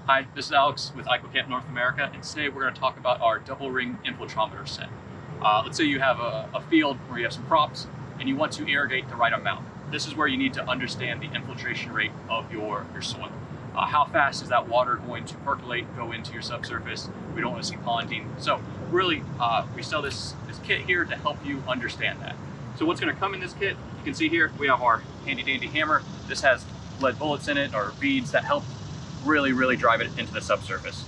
Hi, this is Alex with Camp North America, and today we're going to talk about our Double-Ring Infiltrometer Set. Let's say you have a field where you have some crops and you want to irrigate the right amount. This is where you need to understand the infiltration rate of your soil. How fast is that water going to percolate, go into your subsurface? We don't want to see ponding. So really, we sell this kit here to help you understand that. So what's going to come in this kit, you can see here, we have our handy dandy hammer. This has lead bullets in it, or beads that help really drive it into the subsurface.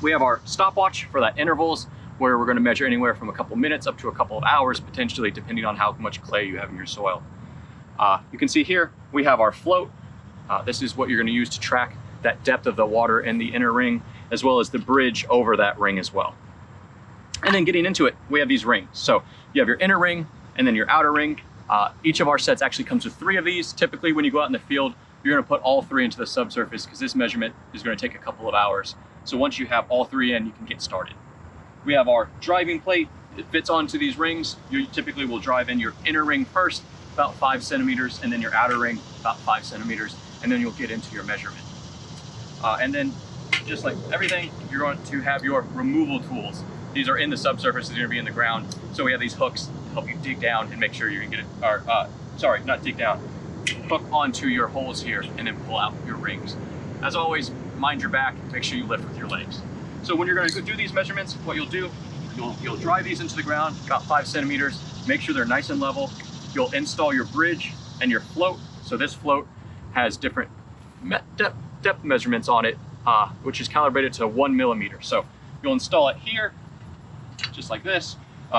We have our stopwatch for that intervals, where we're going to measure anywhere from a couple minutes up to a couple of hours, potentially, depending on how much clay you have in your soil. You can see here, we have our float. This is what you're going to use to track that depth of the water in the inner ring, as well as the bridge over that ring as well. And then getting into it, we have these rings. So you have your inner ring and then your outer ring. Each of our sets actually comes with 3 of these. Typically, when you go out in the field, you're going to put all 3 into the subsurface because this measurement is going to take a couple of hours. So once you have all 3 in, you can get started. We have our driving plate. It fits onto these rings. You typically will drive in your inner ring first, about 5 centimeters, and then your outer ring, about 5 centimeters, and then you'll get into your measurement. And then, just like everything, you're going to have your removal tools. These are in the subsurface, they're going to be in the ground. So we have these hooks to help you dig down and make sure you can get it, or sorry, not dig down, hook onto your holes here and then pull out your rings. As always, mind your back, make sure you lift with your legs. So when you're going to go do these measurements, what you'll do, you'll drive these into the ground about 5 centimeters, make sure they're nice and level. You'll install your bridge and your float. So this float has different depth measurements on it, which is calibrated to 1 millimeter. So you'll install it here, just like this.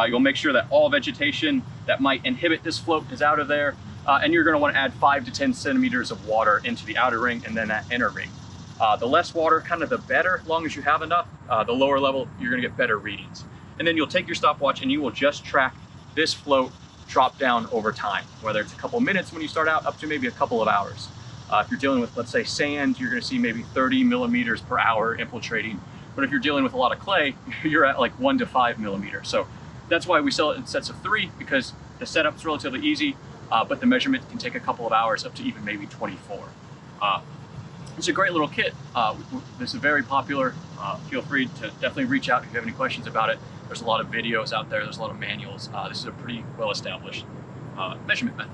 You'll make sure that all vegetation that might inhibit this float is out of there. And you're going to want to add 5 to 10 centimeters of water into the outer ring and then that inner ring. The less water, kind of the better, as long as you have enough. The lower level, you're going to get better readings. And then you'll take your stopwatch and you will just track this float drop down over time, whether it's a couple minutes when you start out up to maybe a couple of hours. If you're dealing with, let's say, sand, you're going to see maybe 30 millimeters per hour infiltrating. But if you're dealing with a lot of clay, you're at like 1 to 5 millimeters. So that's why we sell it in sets of 3, because the setup's relatively easy. But the measurement can take a couple of hours, up to even maybe 24. It's a great little kit. This is very popular. Feel free to definitely reach out if you have any questions about it. There's a lot of videos out there. There's a lot of manuals. This is a pretty well-established measurement method.